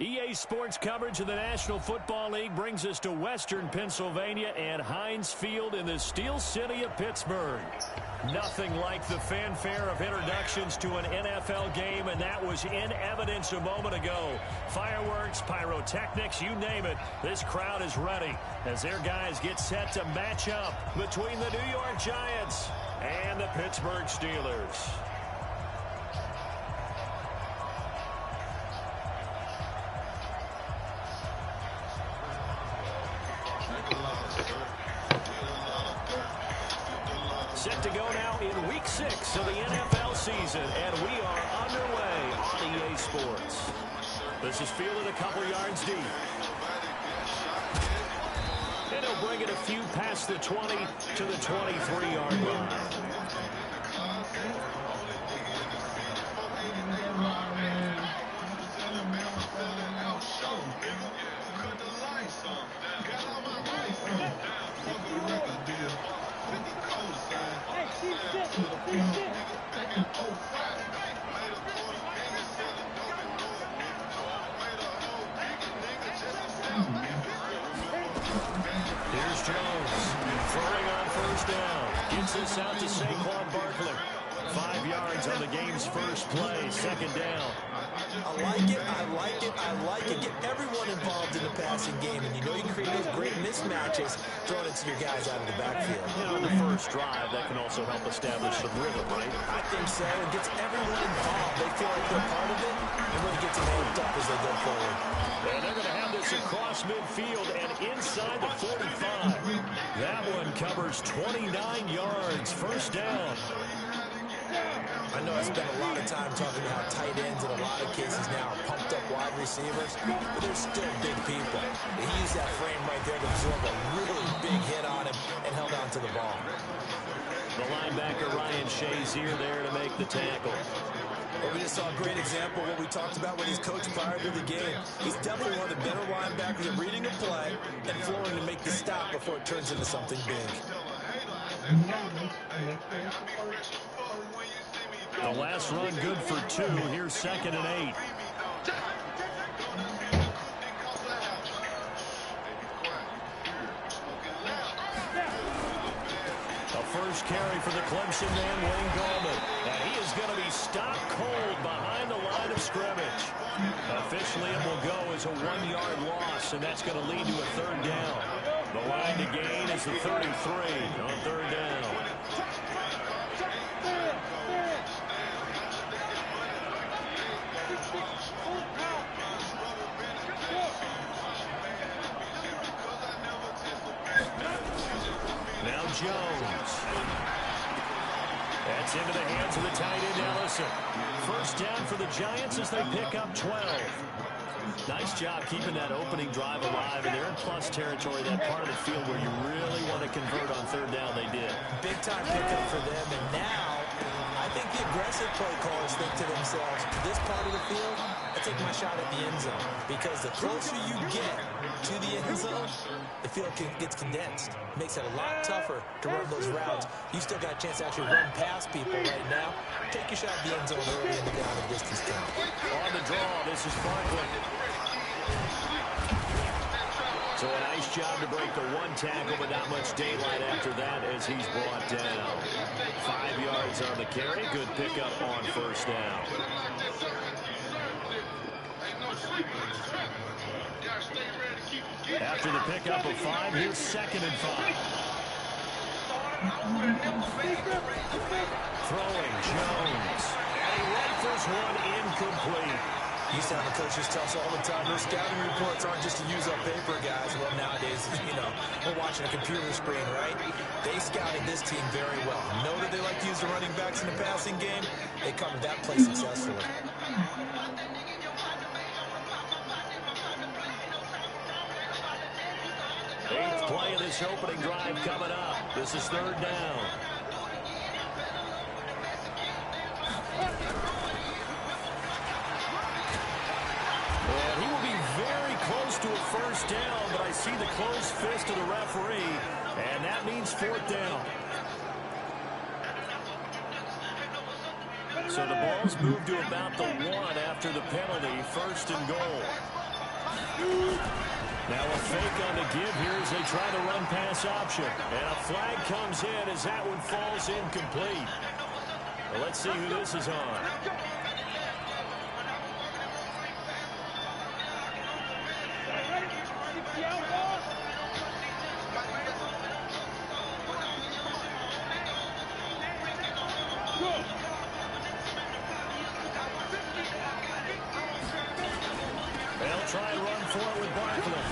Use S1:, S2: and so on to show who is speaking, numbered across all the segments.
S1: EA Sports coverage of the National Football League brings us to Western Pennsylvania and Heinz Field in the Steel City of Pittsburgh. Nothing like the fanfare of introductions to an NFL game, and that was in evidence a moment ago. Fireworks, pyrotechnics, you name it. This crowd is ready as their guys get set to match up between the New York Giants and the Pittsburgh Steelers. Set to go now in Week 6 of the NFL season, and we are underway on EA Sports. This is fielded a couple yards deep. And he'll bring it a few past the 20 to the 23-yard line. Here's Jones throwing on first down. Gets this out to Saquon Barkley. 5 yards on the game's first play, second down.
S2: I like it, I like it, I like it. Get everyone involved in the passing game, and you know you can create those great mismatches throwing it to your guys out of the backfield.
S1: You know, on the first drive, that can also help establish some rhythm, right?
S2: I think so. It gets everyone involved. They feel like they're part of it, and really gets them amped up as they go forward.
S1: And they're going to have this across midfield and inside the 45. That one covers 29 yards, first down.
S2: I know I spent a lot of time talking about how tight ends in a lot of cases now are pumped up wide receivers, but they're still big people. He used that frame right there to absorb a really big hit on him and held on to the ball.
S1: The linebacker Ryan Shazier there to make the tackle.
S2: Well, we just saw a great example of what we talked about with his coach prior to the game. He's definitely one of the better linebackers at reading a play and flowing to make the stop before it turns into something big.
S1: The last run good for 2. Here's 2nd and 8. A first carry for the Clemson man, Wayne Gallman. And he is going to be stopped cold behind the line of scrimmage. Officially, it will go as a 1-yard loss, and that's going to lead to a third down. The line to gain is the 33 on third down. Now Jones. That's into the hands of the tight end, Ellison. First down for the Giants as they pick up 12. Nice job keeping that opening drive alive, and they're in plus territory, that part of the field where you really want to convert on third down. They did.
S2: Big-time pickup for them, and now I think the aggressive play callers think to themselves, this part of the field, I take my shot at the end zone, because the closer you get to the end zone, the field gets condensed. Makes it a lot tougher to run those routes. You still got a chance to actually run past people right now. Take your shot at the end zone early in the down and distance count.
S1: On the draw, this is Barkley. So a nice job to break the one tackle, but not much daylight after that as he's brought down. 5 yards on the carry. Good pickup on first down. After the pickup of 5, here's 2nd and 5. Throwing Jones. And he rifles one incomplete.
S2: Used to have the coaches tell us all the time, those scouting reports aren't just to use up paper, guys. Well, nowadays, you know, we're watching a computer screen, right? They scouted this team very well. Know that they like to use the running backs in the passing game. They covered that play successfully.
S1: 8th play of this opening drive coming up. This is third down. And he will be very close to a first down, but I see the closed fist of the referee, and that means 4th down. So the ball's moved to about the 1 after the penalty, 1st and goal. Now a fake on the give here as they try the run-pass option. And a flag comes in as that one falls incomplete. Well, let's see who this is on. They'll try and run for it with Barkley.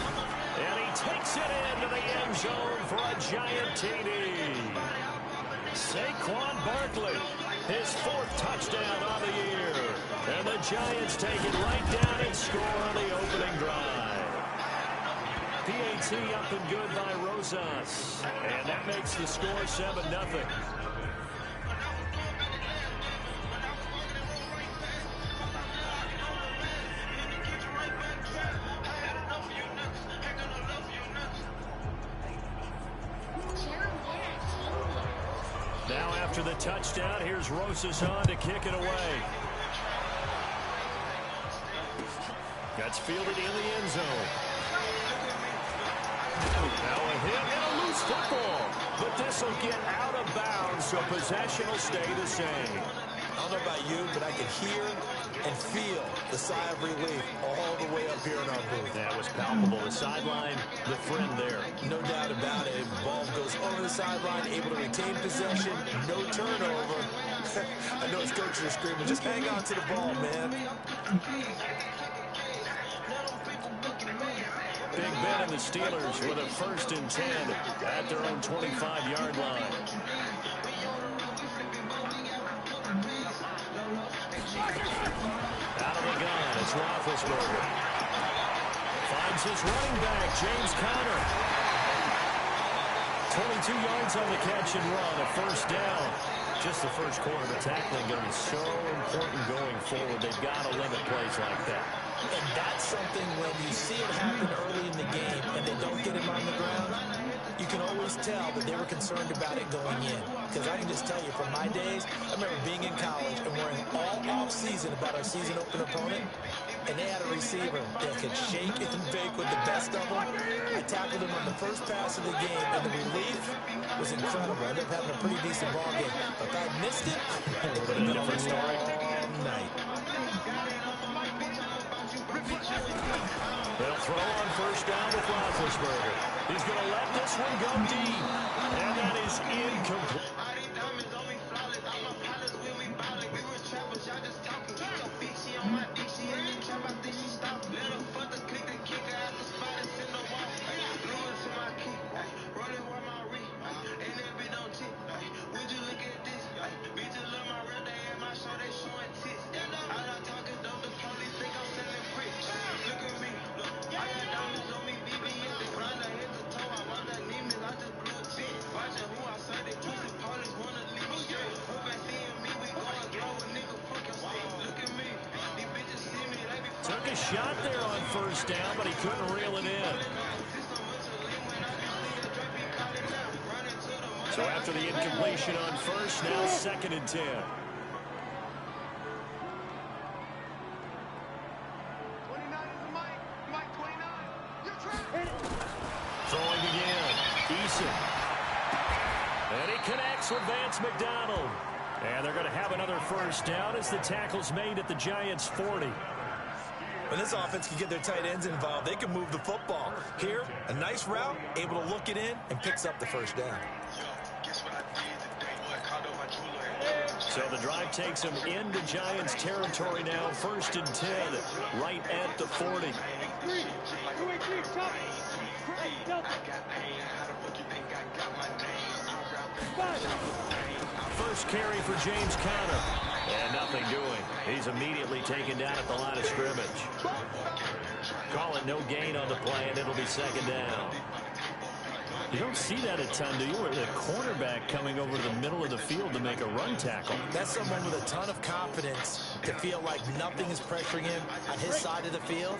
S1: And he takes it into the end zone for a giant TD. Saquon Barkley, his 4th touchdown on the year. And the Giants take it right down and score on the opening drive. PAT up and good by Rosas. And that makes the score 7-0. Now after the touchdown, here's Rosas on to kick it away. That's fielded in the end zone. Now a hit and a loose football. But this will get out of bounds, so possession will stay the same.
S2: I don't know about you, but I can hear and feel the sigh of relief all the way up here in our booth.
S1: That was palpable. The sideline, the friend there.
S2: No doubt about it. Ball goes over the sideline, able to retain possession, no turnover. I know his coaches are screaming, just hang on to the ball, man.
S1: Big Ben and the Steelers with a 1st and 10 at their own 25-yard line. Out of the gun, it's Roethlisberger. Finds his running back, James Conner. 22 yards on the catch and run, a 1st down. Just the first quarter, the tackling going to be so important going forward. They've got to limit plays like that.
S2: And that's something when you see it happen early in the game and they don't get him on the ground, you can always tell that they were concerned about it going in. Because I can just tell you, from my days, I remember being in college and worrying all off-season about our season open opponent, and they had a receiver that could shake and bake with the best of them. I tackled him on the first pass of the game, and the relief was incredible. I ended up having a pretty decent ball game. But if I missed it, it would have been a different story all night.
S1: They'll throw on 1st down with Roethlisberger. He's going to let this one go deep. And that is incomplete. Took a shot there on 1st down, but he couldn't reel it in. So after the incompletion on 1st, now 2nd and 10. Throwing again. Eason. And he connects with Vance McDonald. And they're going to have another 1st down as the tackle's made at the Giants' 40.
S2: When this offense can get their tight ends involved, they can move the football. Here, a nice route, able to look it in, and picks up the 1st down.
S1: So the drive takes them into Giants territory now. 1st and 10, right at the 40. First carry for James Conner. And nothing doing. He's immediately taken down at the line of scrimmage. Call it no gain on the play, and it'll be 2nd down. You don't see that a ton, do you? Where the cornerback coming over to the middle of the field to make a run tackle.
S2: That's someone with a ton of confidence to feel like nothing is pressuring him on his side of the field.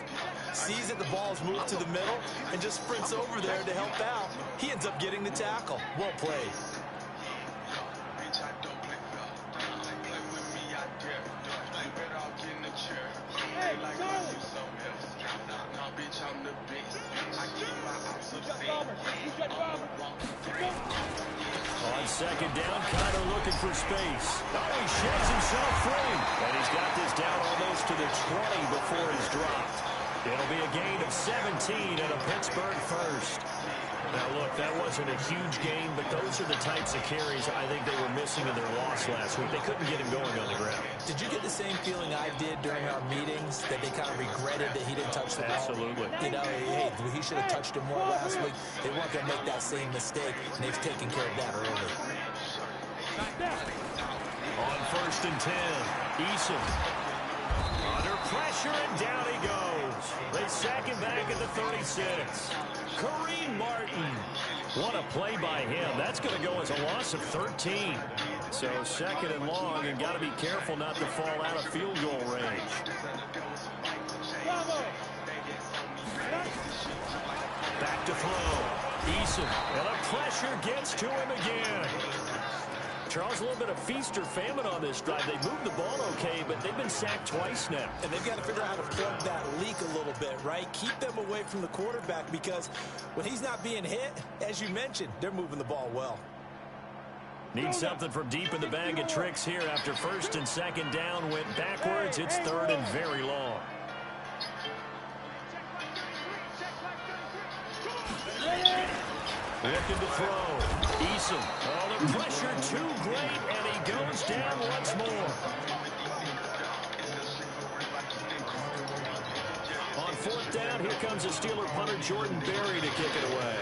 S2: Sees that the ball is moved to the middle and just sprints over there to help out. He ends up getting the tackle. Well played.
S1: On second down, Connor looking for space. Oh, he sheds himself free. And he's got this down almost to the 20 before he's dropped. It'll be a gain of 17 and a Pittsburgh first. Now, look, that wasn't a huge gain, but those are the types of carries I think they were missing in their loss last week. They couldn't get him going on the ground.
S2: Did you get the same feeling I did during our meetings, that they kind of regretted that he didn't touch the ball?
S1: Absolutely.
S2: You know, hey, he should have touched him more last week. They weren't going to make that same mistake, and they've taken care of that early.
S1: On 1st and 10, Eason. Under pressure, and down he goes. They sack him back at the 36. Kareem Martin. What a play by him. That's going to go as a loss of 13. So 2nd and long, and got to be careful not to fall out of field goal range. Back to throw. Eason. And the pressure gets to him again. Charles, a little bit of feast or famine on this drive. They moved the ball okay, but they've been sacked twice now.
S2: And they've got to figure out how to plug that leak a little bit, right? Keep them away from the quarterback, because when he's not being hit, as you mentioned, they're moving the ball well.
S1: Need something from deep in the bag of tricks here after 1st and 2nd down went backwards. It's 3rd and very long. Looking to throw. Eason. Oh, the pressure too great, and he goes down once more. On 4th down, here comes a Steeler punter, Jordan Berry, to kick it away.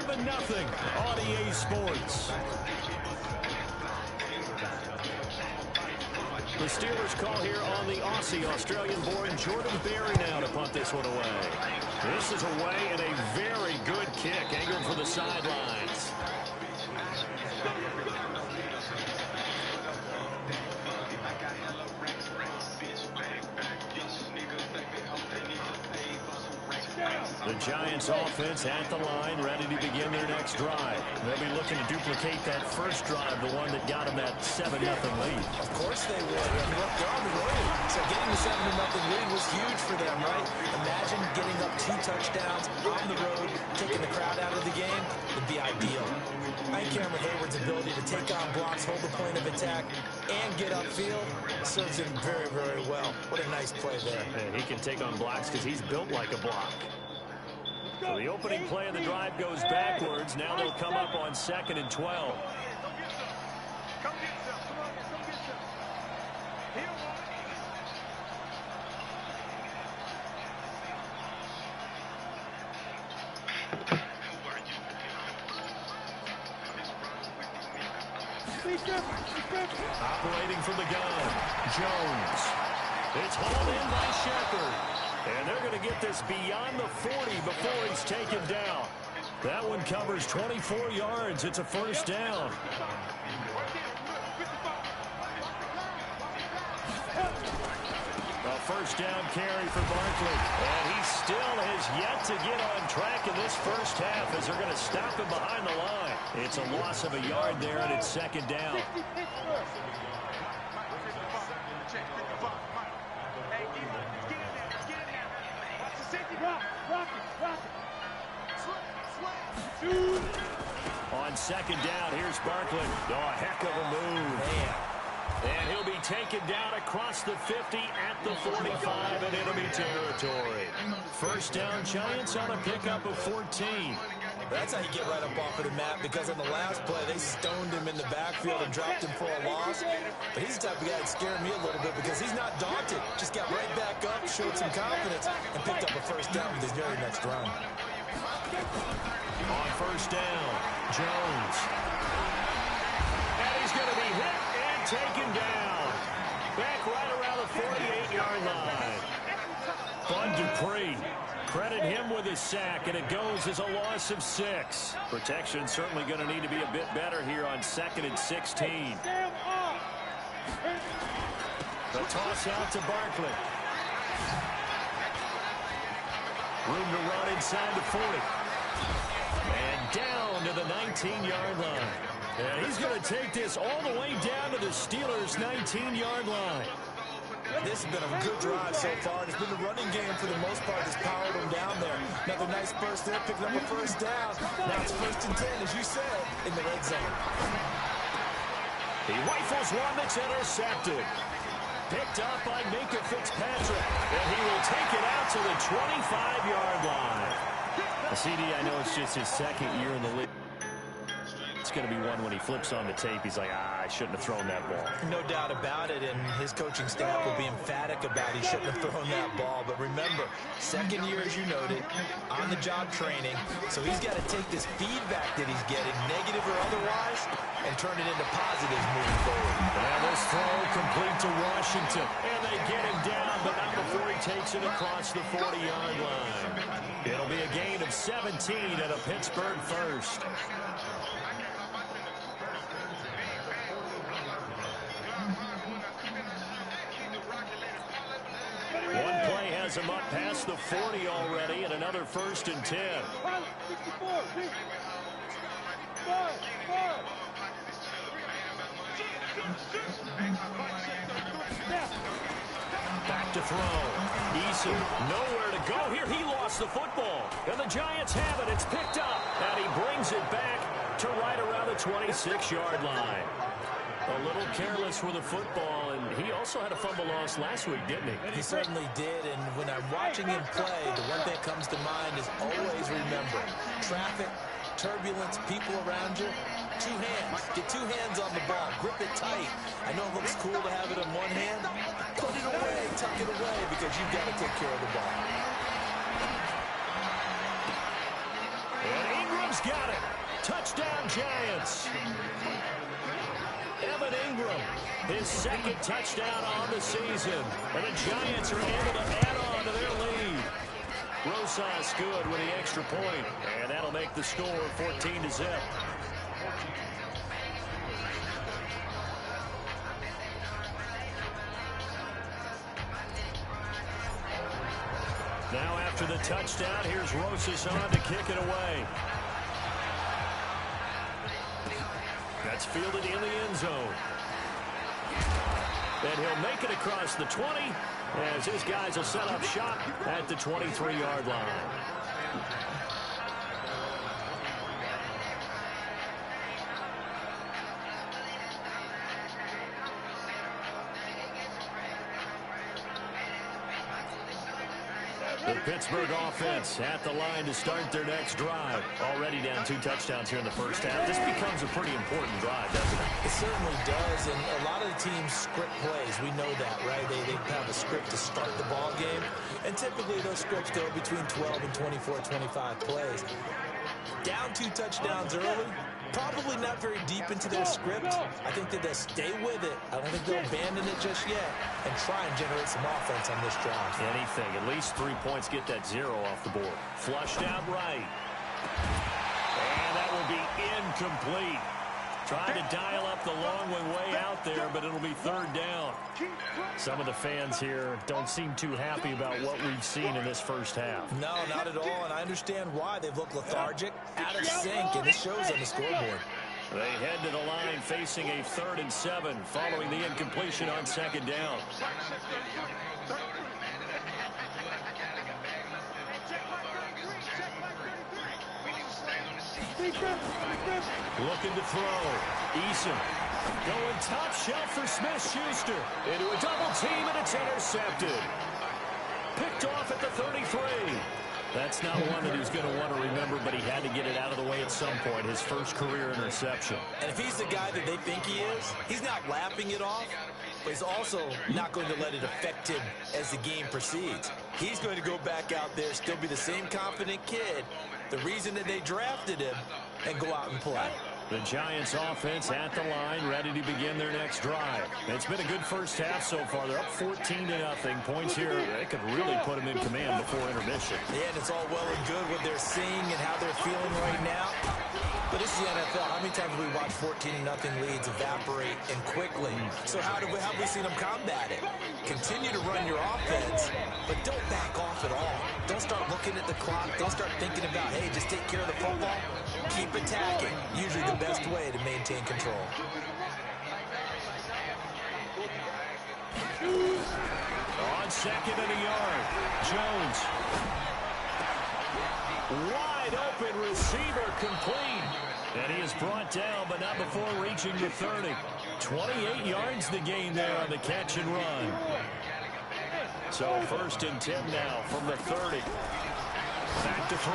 S1: 7-0 on EA Sports. The Steelers call here on the Aussie, Australian-born Jordan Berry now to punt this one away. This is away and a very good kick, angled for the sidelines. The Giants offense at the line, ready to begin their next drive. They'll be looking to duplicate that first drive, the one that got them that 7-0 lead.
S2: Of course they would. And look, they're on the road. So getting the 7-0 lead was huge for them, right? Imagine getting up 2 touchdowns on the road, taking the crowd out of the game. Would be ideal. I think Cameron Hayward's ability to take on blocks, hold the point of attack, and get upfield serves him very, very well. What a nice play there.
S1: And he can take on blocks because he's built like a block. So the opening play of the drive goes backwards. Now they'll come up on 2nd and 12. Operating from the gun, Jones. It's hauled in by Shepard. And they're going to get this beyond the 40 before he's taken down. That one covers 24 yards. It's a 1st down. A 1st down carry for Barkley. And he still has yet to get on track in this first half as they're going to stop him behind the line. It's a loss of a yard there, and it's 2nd down. On 2nd down, here's Barkley. Oh, a heck of a move. Man. And he'll be taken down across the 50 at the 45 in enemy territory. 1st down, Giants on a pickup of 14.
S2: That's how you get right up off of the map, because on the last play, they stoned him in the backfield and dropped him for a loss. But he's the type of guy that scared me a little bit, because he's not daunted. Just got right back up, showed some confidence, and picked up a 1st down with his very next run.
S1: On 1st down, Jones. And he's going to be hit and taken down. Back right around the 48-yard line. Bud Dupree. Credit him with his sack, and it goes as a loss of 6. Protection certainly going to need to be a bit better here on 2nd and 16. The toss out to Barkley. Room to run inside the 40. And down to the 19-yard line. And he's going to take this all the way down to the Steelers' 19-yard line.
S2: This has been a good drive so far. It's been the running game for the most part that's powered them down there. Another nice burst there, picking up a first down. Now it's 1st and 10, as you said, in the red zone.
S1: He rifles one that's intercepted. Picked up by Minkah Fitzpatrick. And he will take it out to the 25-yard line. The CD, I know it's just his 2nd year in the league. It's going to be one when he flips on the tape. He's like, I shouldn't have thrown that ball.
S2: No doubt about it, and his coaching staff will be emphatic about he shouldn't have thrown that ball. But remember, 2nd year, as you noted, on-the-job training. So he's got to take this feedback that he's getting, negative or otherwise, and turn it into positives moving forward.
S1: And this throw complete to Washington. And they get him down, but not before he takes it across the 40-yard line. It'll be a gain of 17 and a Pittsburgh first. One play has him up past the 40 already, and another 1st and 10. Back to throw. Eason nowhere to go here. He lost the football. And the Giants have it. It's picked up. And he brings it back to right around the 26-yard line. A little careless with the football, and he also had a fumble loss last week, didn't he?
S2: He certainly did, and when I'm watching him play, the one thing that comes to mind is always remember, traffic, turbulence, people around you, 2 hands. Get 2 hands on the ball. Grip it tight. I know it looks cool to have it in one hand. Put it away, tuck it away, because you've got to take care of the ball.
S1: And Ingram's got it. Touchdown, Giants. Evan Ingram, his 2nd touchdown on the season. And the Giants are able to add on to their lead. Rosas good with the extra point. And that'll make the score 14-0. Now after the touchdown, here's Rosas on to kick it away. That's fielded in the end zone. And he'll make it across the 20 as his guys will set up shop at the 23-yard line. The Pittsburgh offense at the line to start their next drive. Already down 2 touchdowns here in the first half. This becomes a pretty important drive, doesn't it?
S2: It certainly does, and a lot of the teams script plays. We know that, right? They have a script to start the ball game, and typically those scripts go between 12 and 24, 25 plays. Down 2 touchdowns early, probably not very deep into their script. I think that they'll stay with it. I don't think they'll abandon it just yet and try and generate some offense on this drive.
S1: Anything. At least 3 points, get that 0 off the board. Flushed out right. And that will be incomplete. Trying to dial up the long way out there, but it'll be 3rd down. Some of the fans here don't seem too happy about what we've seen in this first half.
S2: No, not at all, and I understand why. They've looked lethargic, out of sync, and it shows on the scoreboard.
S1: They head to the line facing a 3rd and 7 following the incompletion on 2nd down. Looking to throw. Eason going top shelf for Smith-Schuster. Into a double team, and it's intercepted. Picked off at the 33. That's not one that he's going to want to remember, but he had to get it out of the way at some point. His first career interception.
S2: And if he's the guy that they think he is, he's not laughing it off, but he's also not going to let it affect him as the game proceeds. He's going to go back out there, still be the same confident kid, the reason that they drafted him, and go out and play.
S1: The Giants offense at the line, ready to begin their next drive. It's been a good first half so far. They're up 14-0. Points here, they could really put them in command before intermission.
S2: Yeah, and it's all well and good what they're seeing and how they're feeling right now. But this is the NFL. How many times have we watched 14-0 leads evaporate and quickly? So how have we seen them combat it? Continue to run your offense, but don't back off at all. Don't start looking at the clock. Don't start thinking about, hey, just take care of the football. Keep attacking. Usually the best way to maintain control.
S1: 2nd and a yard. Jones. Wide open receiver complete. And he is brought down, but not before reaching the 30. 28 yards the gain there on the catch and run. So 1st and 10 now from the 30. Back to throw.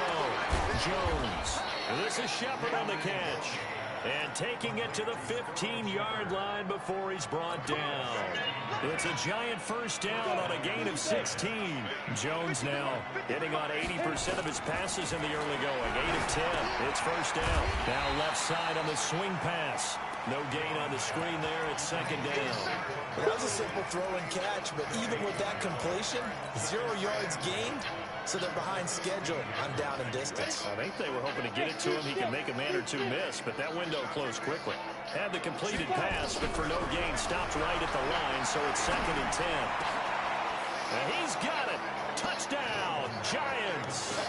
S1: Jones. This is Shepard on the catch. And taking it to the 15-yard line before he's brought down. It's a giant 1st down on a gain of 16. Jones now hitting on 80% of his passes in the early going. 8 of 10. It's 1st down. Now left side on the swing pass. No gain on the screen there. It's 2nd down.
S2: Well, that was a simple throw and catch, but even with that completion, 0 yards gained. So they're behind schedule on down and distance.
S1: I think they were hoping to get it to him. He can make a man or two miss, but that window closed quickly. Had the completed pass, but for no gain, stopped right at the line, so it's 2nd and 10. And he's got it. Touchdown, Giants.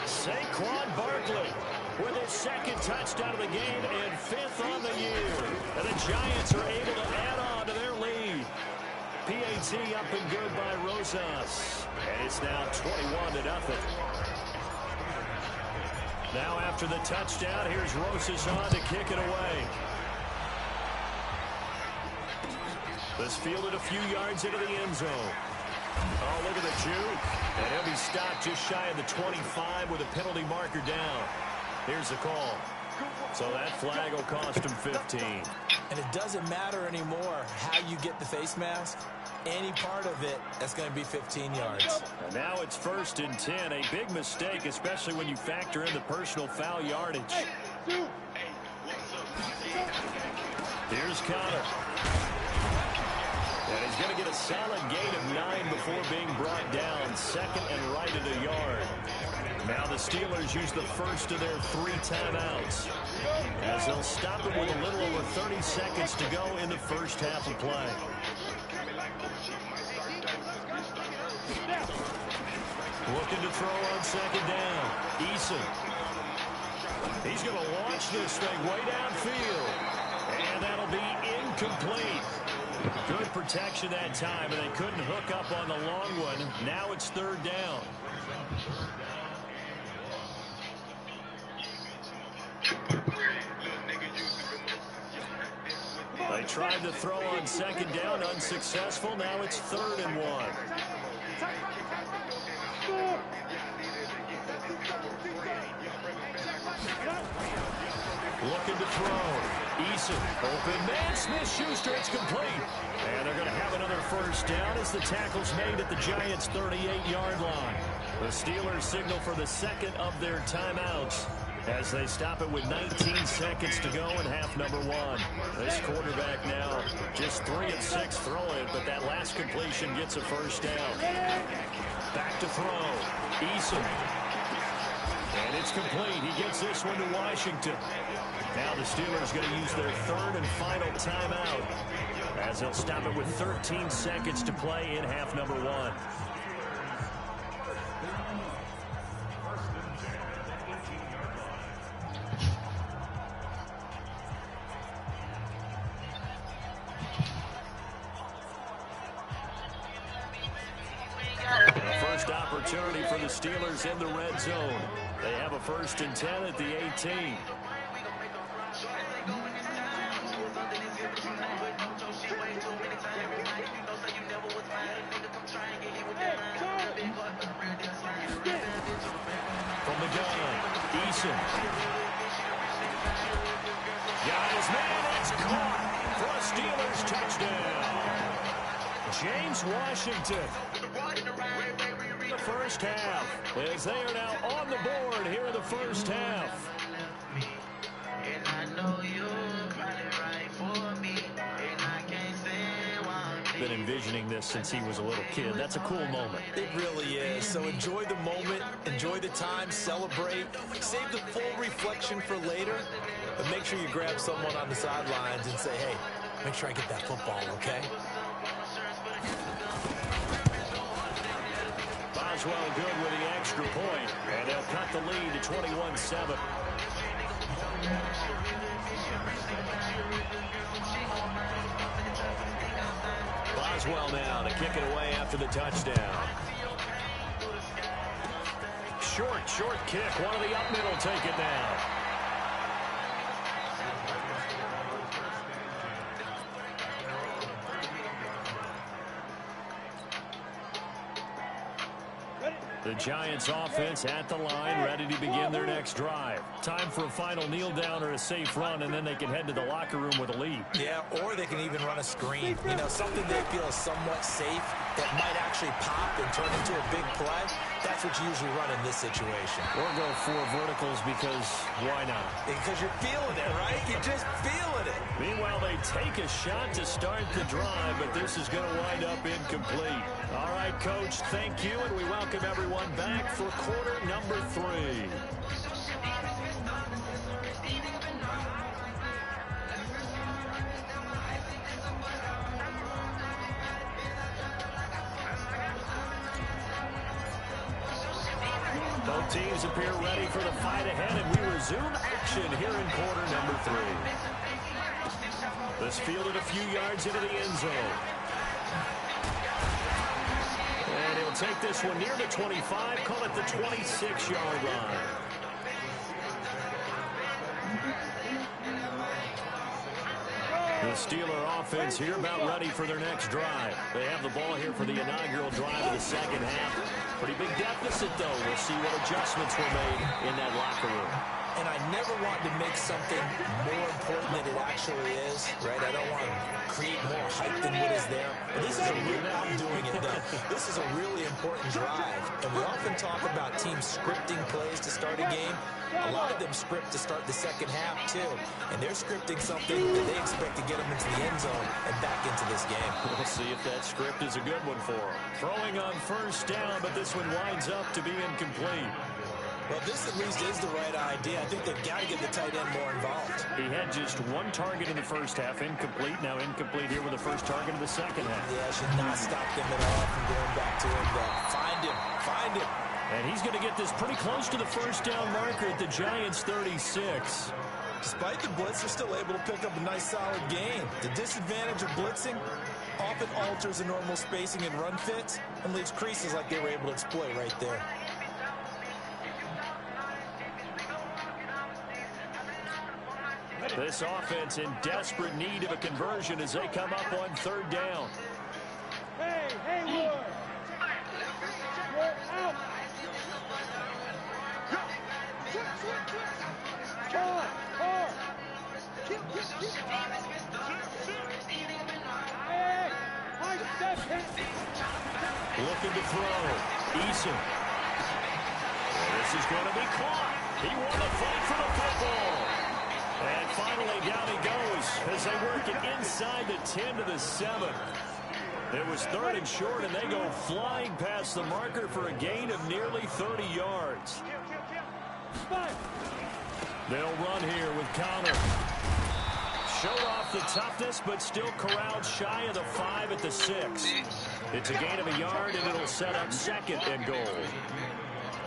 S1: Saquon Barkley with his 2nd touchdown of the game and 5th on the year. And the Giants are able to add on to their lead. PAT up and good by Rosas. And it's now 21-0. Now after the touchdown, here's Rosas on to kick it away. This fielded a few yards into the end zone. Oh, look at the juke. And he'll be stopped just shy of the 25 with a penalty marker down. Here's the call. So that flag will cost him 15.
S2: And it doesn't matter anymore how you get the face mask. Any part of it, that's going to be 15 yards.
S1: And now it's 1st and 10. A big mistake, especially when you factor in the personal foul yardage. Here's Connor. And he's going to get a solid gain of 9 before being brought down. 2nd and right at a yard. Now the Steelers use the first of their 3 timeouts, as they'll stop it with a little over 30 seconds to go in the first half of play. Looking to throw on 2nd down. Eason. He's going to launch this thing way downfield. And that'll be incomplete. Good protection that time, and they couldn't hook up on the long one. Now it's 3rd down. They tried to throw on 2nd down, unsuccessful. Now it's 3rd and 1. Looking to throw. Eason. Open man. Smith-Schuster. It's complete. And they're going to have another 1st down as the tackle's made at the Giants' 38-yard line. The Steelers signal for the 2nd of their timeouts as they stop it with 19 seconds to go in half number 1. This quarterback now just 3 of 6 throwing, but that last completion gets a 1st down. Back to throw. Eason. And it's complete. He gets this one to Washington. Now the Steelers going to use their 3rd and final timeout as they'll stop it with 13 seconds to play in half number 1. First opportunity for the Steelers in the red zone. They have a 1st and 10 at the 18. From the gun, Eason. Got his man, it's caught for a Steelers touchdown. James Washington. The first half, as they are now on the board here in the first half. Been envisioning this since he was a little kid. That's a cool moment.
S2: It really is. So enjoy the moment, enjoy the time, celebrate, save the full reflection for later, but make sure you grab someone on the sidelines and say, hey, make sure I get that football, okay?
S1: Boswell good with the extra point, and they'll cut the lead to 21-7. Boswell now to kick it away after the touchdown. Short kick. One of the up middle take it down. The Giants offense at the line, ready to begin their next drive. Time for a final kneel down or a safe run, and then they can head to the locker room with a lead.
S2: Yeah, or they can even run a screen. You know, something they feel is somewhat safe that might actually pop and turn into a big play. That's what you usually run in this situation.
S1: Or go 4 verticals because why not?
S2: Because you're feeling it, right? You're just feeling it.
S1: Meanwhile, they take a shot to start the drive, but this is going to wind up incomplete. All right, Coach, thank you, and we welcome everyone back for quarter number 3. Both teams appear ready for the fight ahead, and we resume action here in quarter number 3. This fielded a few yards into the end zone. And he'll take this one near the 25, call it the 26-yard line. The Steeler offense here about ready for their next drive. They have the ball here for the inaugural drive of the second half. Pretty big deficit, though. We'll see what adjustments were made in that locker room.
S2: And I never want to make something more important than it actually is, right? I don't want to create more hype than what is there. But this is a really, I'm doing it, though. This is a really important drive. And we often talk about teams scripting plays to start a game. A lot of them script to start the second half, too. And they're scripting something that they expect to get them into the end zone and back into this game.
S1: We'll see if that script is a good one for them. Throwing on first down, but this one winds up to be incomplete.
S2: Well, this at least is the right idea. I think they've got to get the tight end more involved.
S1: He had just 1 target in the first half, incomplete. Now incomplete here with the first target of the second half.
S2: Yeah, should not stop them at all from going back to him, though. Find him.
S1: And he's going to get this pretty close to the first down marker at the Giants' 36.
S2: Despite the blitz, they're still able to pick up a nice, solid gain. The disadvantage of blitzing often alters the normal spacing and run fits and leaves creases like they were able to exploit right there.
S1: This offense in desperate need of a conversion as they come up on third down.
S3: Hey, Haywood! You're out!
S1: Looking to throw. Eason. This is going to be caught. He won the fight for the football. And finally, down he goes as they work it inside the 10 to the 7. It was 3rd and short, and they go flying past the marker for a gain of nearly 30 yards. They'll run here with Connor. Showed off the toughness, but still corralled shy of the 5 at the 6. It's a gain of a yard, and it'll set up 2nd and goal.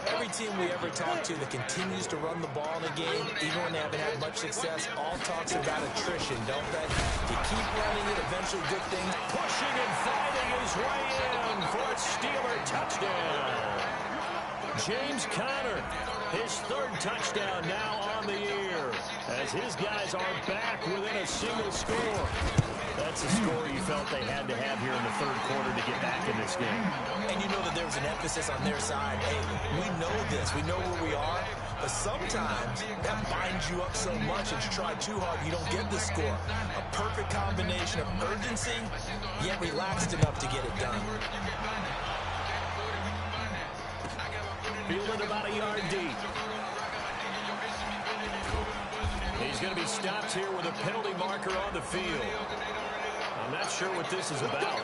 S2: Every team we ever talk to that continues to run the ball in a game, even when they haven't had much success, all talks about attrition, don't they? If you keep running it, eventually good things.
S1: Pushing and fighting his way in for a Steeler touchdown. James Conner, his 3rd touchdown now on the year, as his guys are back within a single score. That's a score you felt they had to have here in the 3rd quarter to get back in this game.
S2: And you know that there was an emphasis on their side. Hey, we know this. We know where we are. But sometimes that binds you up so much and you try too hard, you don't get the score. A perfect combination of urgency, yet relaxed enough to get it done.
S1: Fielded about a yard deep. He's going to be stopped here with a penalty marker on the field. I'm not sure what this is about.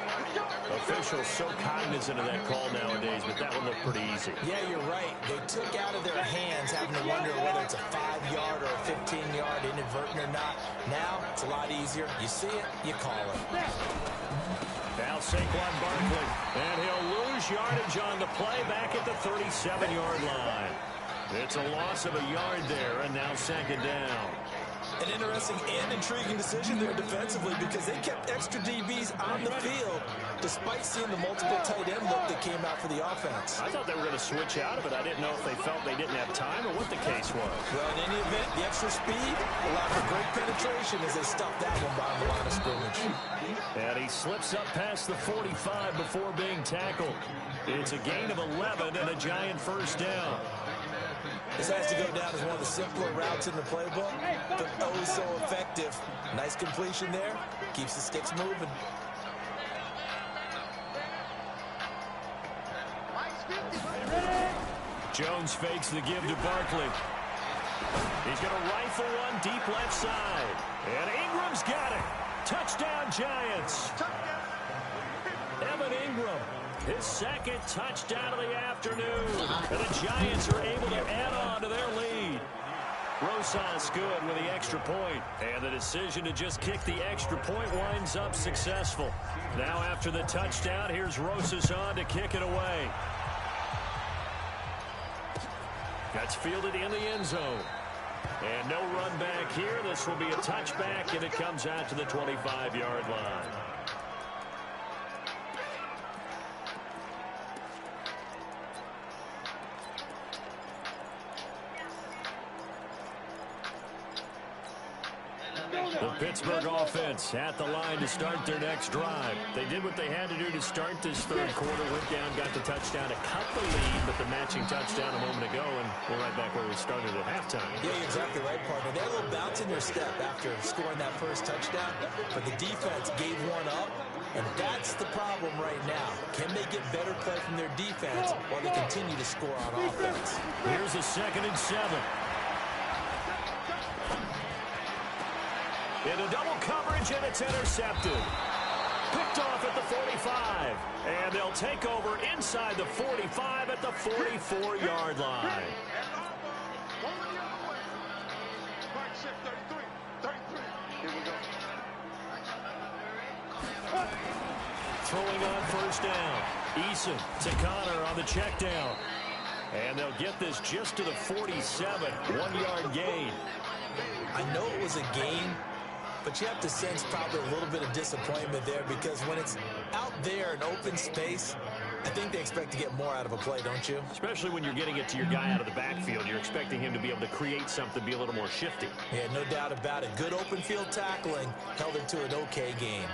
S1: Officials so cognizant of that call nowadays, but that one looked pretty easy.
S2: Yeah, you're right. They took out of their hands having to wonder whether it's a 5-yard or a 15-yard inadvertent or not. Now, it's a lot easier. You see it, you call it.
S1: Now Saquon Barkley, and he'll lose yardage on the play back at the 37-yard line. It's a loss of a yard there, and now 2nd down.
S2: An interesting and intriguing decision there defensively because they kept extra DBs on the field despite seeing the multiple tight end look that came out for the offense.
S1: I thought they were going to switch out of it. I didn't know if they felt they didn't have time or what the case was.
S2: Well, in any event, the extra speed allowed for great penetration as they stuffed that one behind the line of scrimmage.
S1: And he slips up past the 45 before being tackled. It's a gain of 11 and a Giant first down.
S2: This has to go down as one of the simpler routes in the playbook, but oh so effective. Nice completion there. Keeps the sticks moving.
S1: Jones fakes the give to Barkley. He's going to rifle one deep left side. And Ingram's got it. Touchdown, Giants. Evan Ingram, his second touchdown of the afternoon. And the Giants are able to add on to their lead. Rosas good with the extra point. And the decision to just kick the extra point winds up successful. Now after the touchdown, here's Rosas on to kick it away. That's fielded in the end zone. And no run back here. This will be a touchback, and it comes out to the 25-yard line. The Pittsburgh offense at the line to start their next drive. They did what they had to do to start this third quarter. Went down, got the touchdown to cut the lead, but the matching touchdown a moment ago, and we're right back where we started at halftime.
S2: Yeah, you're exactly right, partner. They had a little bounce in their step after scoring that first touchdown, but the defense gave one up, and that's the problem right now. Can they get better play from their defense while they continue to score on offense?
S1: Here's a 2nd and 7. Into double coverage, and it's intercepted. Picked off at the 45. And they'll take over inside the 45 at the 44-yard line. Throwing on first down. Eason to Connor on the check down. And they'll get this just to the 47. 1-yard gain.
S2: I know it was a gain, but you have to sense probably a little bit of disappointment there because when it's out there in open space, I think they expect to get more out of a play, don't you?
S1: Especially when you're getting it to your guy out of the backfield. You're expecting him to be able to create something, be a little more shifty.
S2: Yeah, no doubt about it. Good open field tackling held it to an okay gain.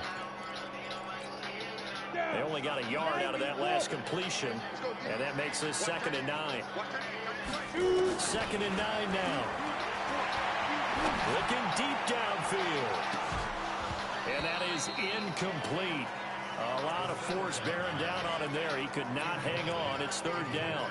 S1: They only got a yard out of that last completion, and that makes this 2nd and 9. 2nd and 9 now. Looking deep downfield. And that is incomplete. A lot of force bearing down on him there. He could not hang on. It's 3rd down.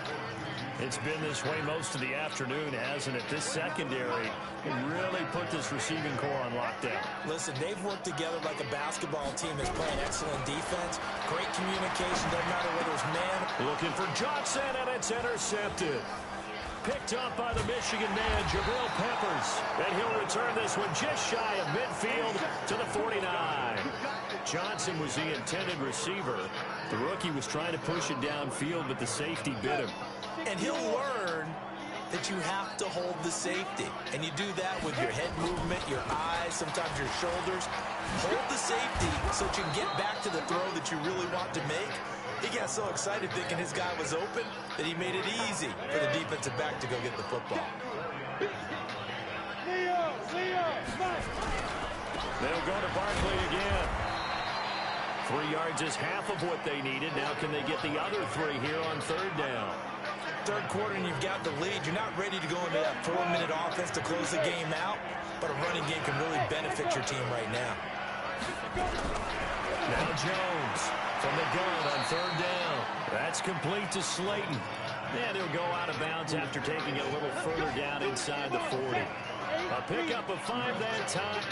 S1: It's been this way most of the afternoon, hasn't it? This secondary really put this receiving core on lockdown.
S2: Listen, they've worked together like a basketball team that's playing excellent defense. Great communication, doesn't matter whether it's man.
S1: Looking for Johnson, and it's intercepted. Picked up by the Michigan man, Jabril Peppers. And he'll return this one just shy of midfield to the 49. Johnson was the intended receiver. The rookie was trying to push it downfield, but the safety bit him.
S2: And he'll learn that you have to hold the safety. And you do that with your head movement, your eyes, sometimes your shoulders. Hold the safety so that you can get back to the throw that you really want to make. He got so excited thinking his guy was open that he made it easy for the defensive back to go get the football.
S1: They'll go to Barkley again. 3 yards is half of what they needed. Now can they get the other 3 here on 3rd down?
S2: Third quarter and you've got the lead. You're not ready to go into that 4-minute offense to close the game out, but a running game can really benefit your team right now.
S1: Now Jones from the gun on 3rd down. That's complete to Slayton. And he'll go out of bounds after taking it a little further down inside the 40. A pickup of 5 that time.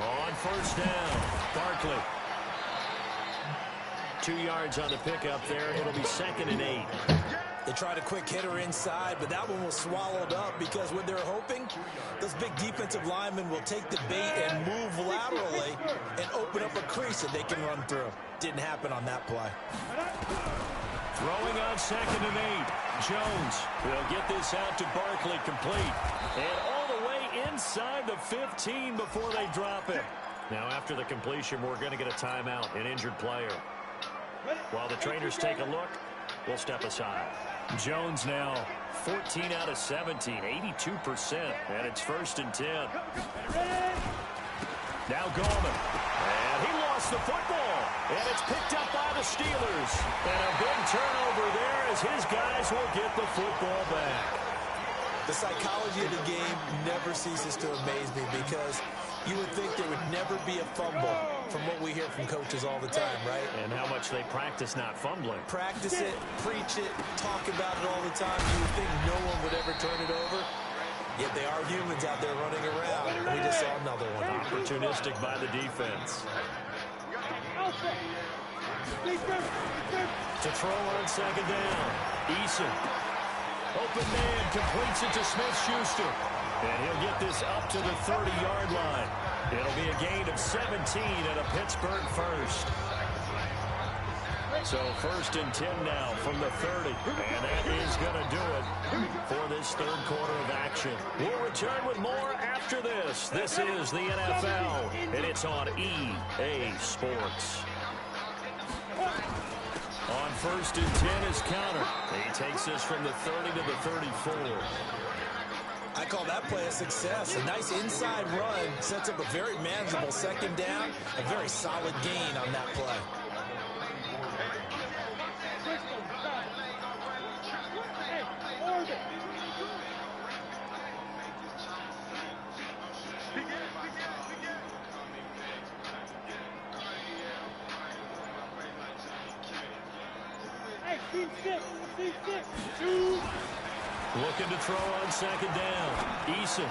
S1: On first down, Barkley. 2 yards on the pickup there. It'll be 2nd and 8.
S2: They tried a quick hitter inside, but that one was swallowed up because what they're hoping, those big defensive linemen will take the bait and move laterally and open up a crease that they can run through. Didn't happen on that play.
S1: Throwing on 2nd and 8. Jones will get this out to Barkley complete. And all the way inside the 15 before they drop it. Now, after the completion, we're going to get a timeout, an injured player. While the trainers take a look, we'll step aside. Jones now 14 out of 17, 82%, and it's 1st and 10. Now Gallman, and he lost the football, and it's picked up by the Steelers. And a big turnover there as his guys will get the football back.
S2: The psychology of the game never ceases to amaze me because you would think there would never be a fumble from what we hear from coaches all the time, right?
S1: And how much they practice not fumbling.
S2: Practice it, preach it, talk about it all the time. You would think no one would ever turn it over. Yet they are humans out there running around. We just saw another one.
S1: Opportunistic by the defense. To throw on 2nd down. Eason. Open man completes it to Smith-Schuster. And he'll get this up to the 30-yard line. It'll be a gain of 17 and a Pittsburgh first. So 1st and 10 now from the 30. And that is going to do it for this 3rd quarter of action. We'll return with more after this. This is the NFL, and it's on EA Sports. On 1st and 10 is Counter. He takes this from the 30 to the 34.
S2: I call that play a success. A nice inside run sets up a very manageable 2nd down. A very solid gain on that play.
S1: Looking to throw on 2nd down. Eason.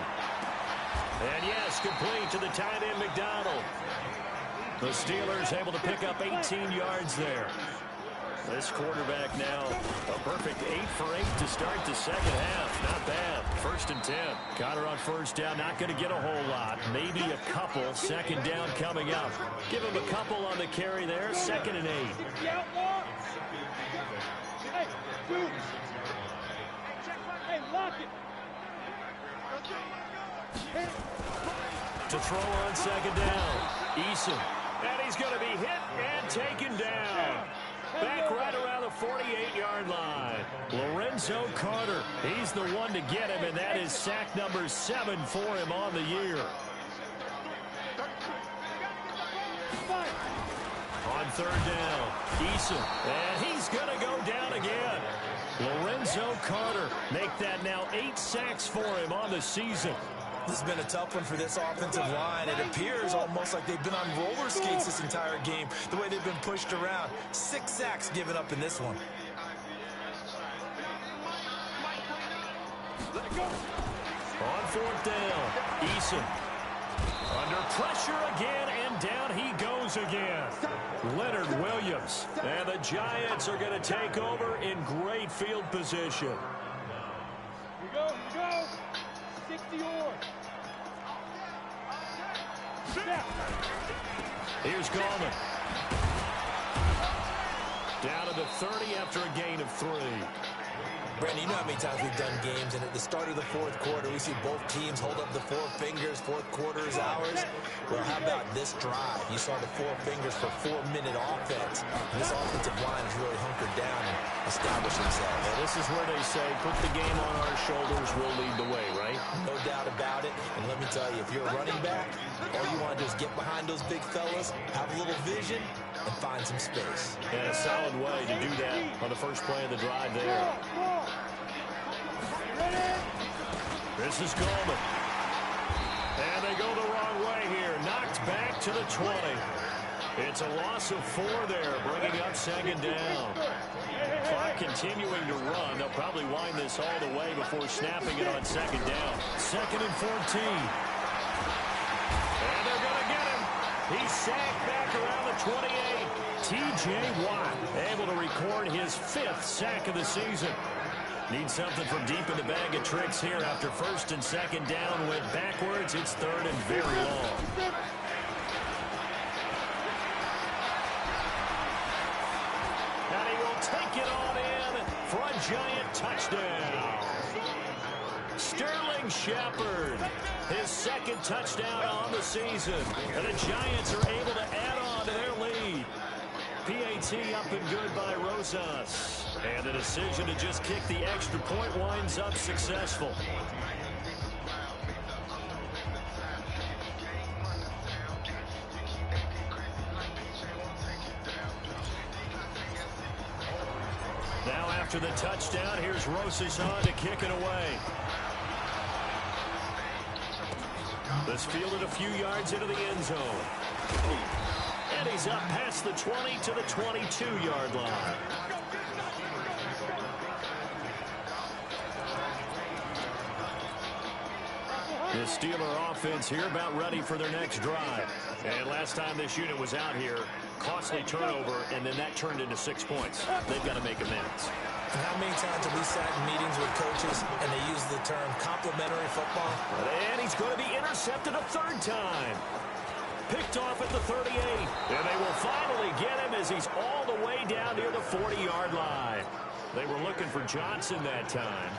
S1: And yes, complete to the tight end McDonald. The Steelers able to pick up 18 yards there. This quarterback now a perfect 8 for 8 to start the 2nd half. Not bad. 1st and 10. Conner on 1st down. Not going to get a whole lot. Maybe a couple. 2nd down coming up. Give him a couple on the carry there. 2nd and 8. To throw on 2nd down. Eason. And he's going to be hit and taken down. Back right around the 48-yard line. Lorenzo Carter. He's the one to get him, and that is sack number 7 for him on the year. On 3rd down, Eason. And he's going to go down again. Lorenzo Carter make that now 8 sacks for him on the season.
S2: This has been a tough one for this offensive line. It appears almost like they've been on roller skates this entire game, the way they've been pushed around. 6 sacks given up in this one.
S1: On 4th down, Eason. Under pressure again, and down he goes again. Leonard Williams. And the Giants are going to take over in great field position.
S3: Here we go. 60 or.
S1: Here's Gallman. Down to the 30 after a gain of 3.
S2: Brandon, you know how many times we've done games, and at the start of the 4th quarter, we see both teams hold up the 4 fingers. 4th quarter is ours. Well, how about this drive? You saw the 4 fingers for 4-minute offense. And this offensive line has really hunkered down and established themselves.
S1: Well, this is where they say, put the game on our shoulders, we'll lead the way, right?
S2: No doubt about it. And let me tell you, if you're a running back, all you want to do is get behind those big fellas, have a little vision, and find some space.
S1: And a solid way to do that on the first play of the drive there. This is Gallman. And they go the wrong way here. Knocked back to the 20. It's a loss of 4 there, bringing up 2nd down. Clock continuing to run. They'll probably wind this all the way before snapping it on 2nd down. 2nd and 14. And they're going to get him. He's sacked back around the 28. T.J. Watt able to record his 5th sack of the season. Need something from deep in the bag of tricks here after 1st and 2nd down. Went backwards. It's 3rd and very long. And he will take it on in for a Giant touchdown. Sterling throwing Shepard. His second touchdown on the season. And the Giants are able to add on to their lead. PAT up and good by Rosas. And the decision to just kick the extra point winds up successful. Now after the touchdown, here's Rosas on to kick it away. This fielded a few yards into the end zone. And he's up past the 20 to the 22-yard line. The Steeler offense here about ready for their next drive. And last time this unit was out here, costly turnover, and then that turned into 6 points. They've got to make amends.
S2: And how many times have we sat in meetings with coaches and they use the term complementary football?
S1: And he's going to be intercepted a third time. Picked off at the 38. And they will finally get him as he's all the way down near the 40-yard line. They were looking for Johnson that time.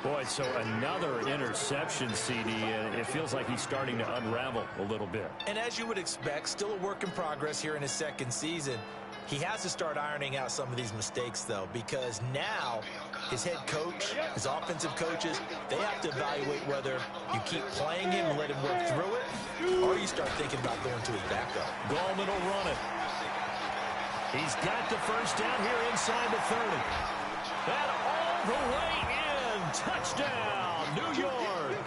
S1: Boy, so another interception, CD, and it feels like he's starting to unravel a little bit.
S2: And as you would expect, still a work in progress here in his second season. He has to start ironing out some of these mistakes, though, because now his head coach, his offensive coaches, they have to evaluate whether you keep playing him and let him work through it, or you start thinking about going to his backup.
S1: Gallman will run it. He's got the first down here inside the 30. And all the way in. Touchdown, New York.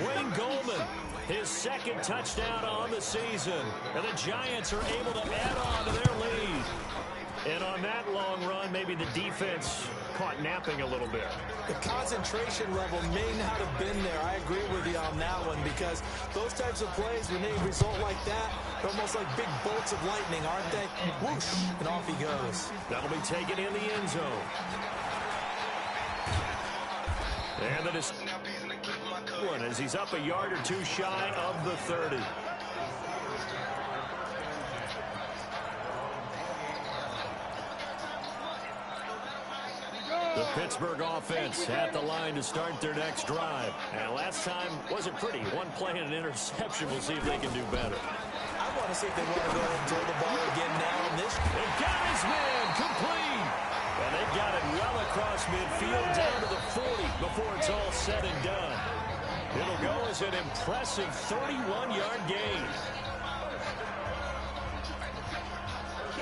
S1: Wayne Gallman, his second touchdown on the season. And the Giants are able to add on to their lead. And on that long run, maybe the defense caught napping a little bit.
S2: The concentration level may not have been there. I agree with you on that one, because those types of plays, when they result like that, they're almost like big bolts of lightning, aren't they? Whoosh, and off he goes.
S1: That'll be taken in the end zone. And the one as he's up a yard or two shy of the 30. The Pittsburgh offense at the line to start their next drive. And last time wasn't pretty. One play and an interception. We'll see if they can do better.
S2: I want to see if they want to go ahead and throw the ball again now in this.
S1: They got his man complete. And they got it well across midfield down to the 40 before it's all said and done. It'll go as an impressive 31-yard gain.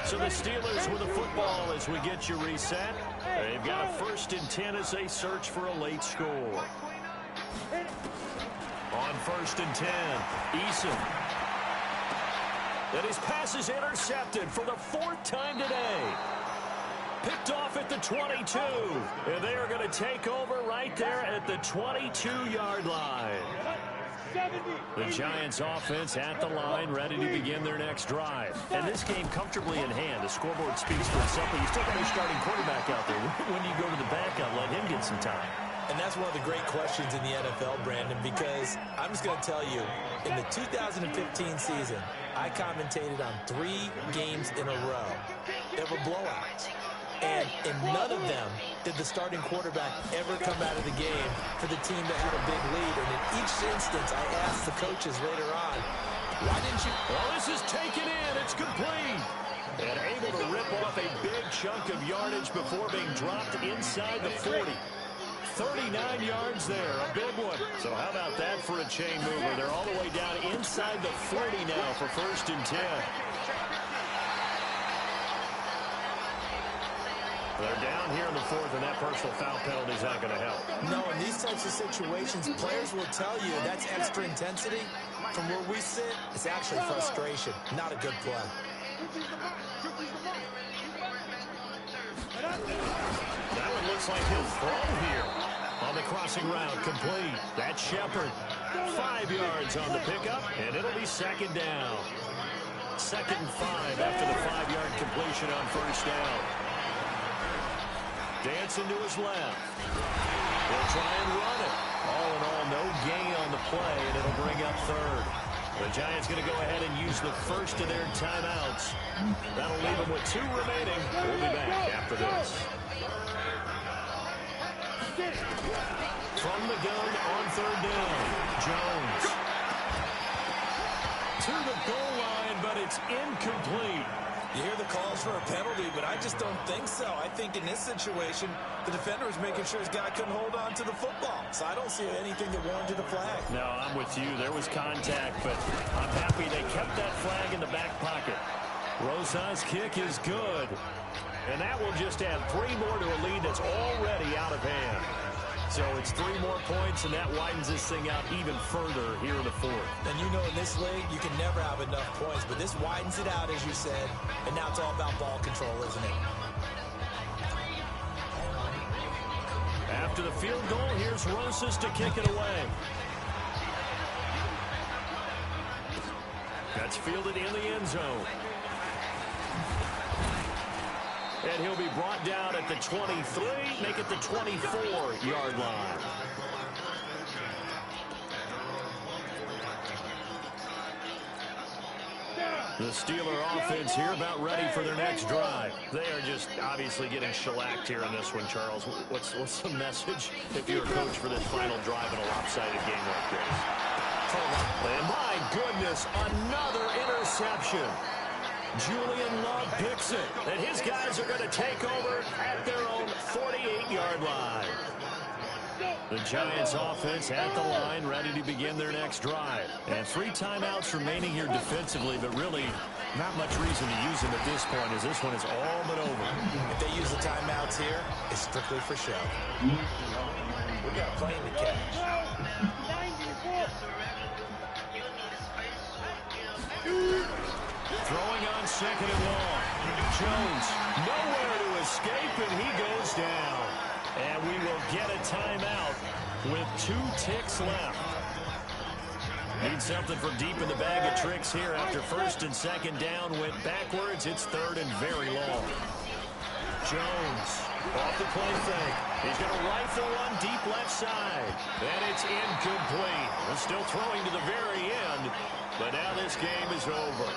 S1: So the Steelers with the football as we get you reset. They've got a 1st and 10 as they search for a late score. On 1st and 10, Eason. And his pass is intercepted for the 4th time today. Picked off at the 22. And they are going to take over right there at the 22-yard line. The Giants offense at the line, ready to begin their next drive. And this game comfortably in hand. The scoreboard speaks for itself, but you still got your starting quarterback out there. When you go to the backup, let him get some time.
S2: And that's one of the great questions in the NFL, Brandon, because I'm just going to tell you, in the 2015 season, I commentated on 3 games in a row. They were blowouts. And in none of them did the starting quarterback ever come out of the game for the team that had a big lead. And in each instance, I asked the coaches later on, why didn't you?
S1: Well, this is taken in. It's complete. And able to rip off a big chunk of yardage before being dropped inside the 40. 39 yards there, a big one. So how about that for a chain mover? They're all the way down inside the 40 now for 1st and 10. They're down here in the 4th, and that personal foul penalty is not going to help.
S2: No, in these types of situations, players will tell you that's extra intensity. From where we sit, it's actually frustration, not a good play.
S1: That one looks like he'll throw here on the crossing route, complete. That's Shepard. 5 yards on the pickup, and it'll be 2nd down. 2nd and 5 after the 5-yard completion on 1st down. Dancing to his left. He'll try and run it. All in all, no gain on the play, and it'll bring up 3rd. The Giants going to go ahead and use the first of their timeouts. That'll leave them with 2 remaining. We'll be back after this. From the gun on third down, Jones. To the goal line, but it's incomplete.
S2: You hear the calls for a penalty, but I just don't think so. I think in this situation, the defender was making sure his guy couldn't hold on to the football. So I don't see anything that warranted a flag.
S1: No, I'm with you. There was contact, but I'm happy they kept that flag in the back pocket. Rosas' kick is good. And that will just add 3 more to a lead that's already out of hand. So it's 3 more points, and that widens this thing out even further here in the fourth.
S2: And you know in this league, you can never have enough points, but this widens it out, as you said, and now it's all about ball control, isn't it?
S1: After the field goal, here's Rosas to kick it away. That's fielded in the end zone. And he'll be brought down at the 23, make it the 24-yard line. The Steeler offense here about ready for their next drive. They are just obviously getting shellacked here in this one, Charles. What's the message if you're a coach for this final drive in a lopsided game like this? And my goodness, another interception. Julian Love picks it, and his guys are going to take over at their own 48-yard line. The Giants offense at the line, ready to begin their next drive. And 3 timeouts remaining here defensively, but really not much reason to use them at this point, as this one is all but over.
S2: If they use the timeouts here, it's strictly for show. We got plenty to catch.
S3: 94.
S1: Throwing on 2nd and long. Jones nowhere to escape, and he goes down. And we will get a timeout with 2 ticks left. Need something from deep in the bag of tricks here after 1st and 2nd down. Went backwards. It's 3rd and very long. Jones off the play fake. He's going to rifle one deep left side. And it's incomplete. We're still throwing to the very end. But now this game is over.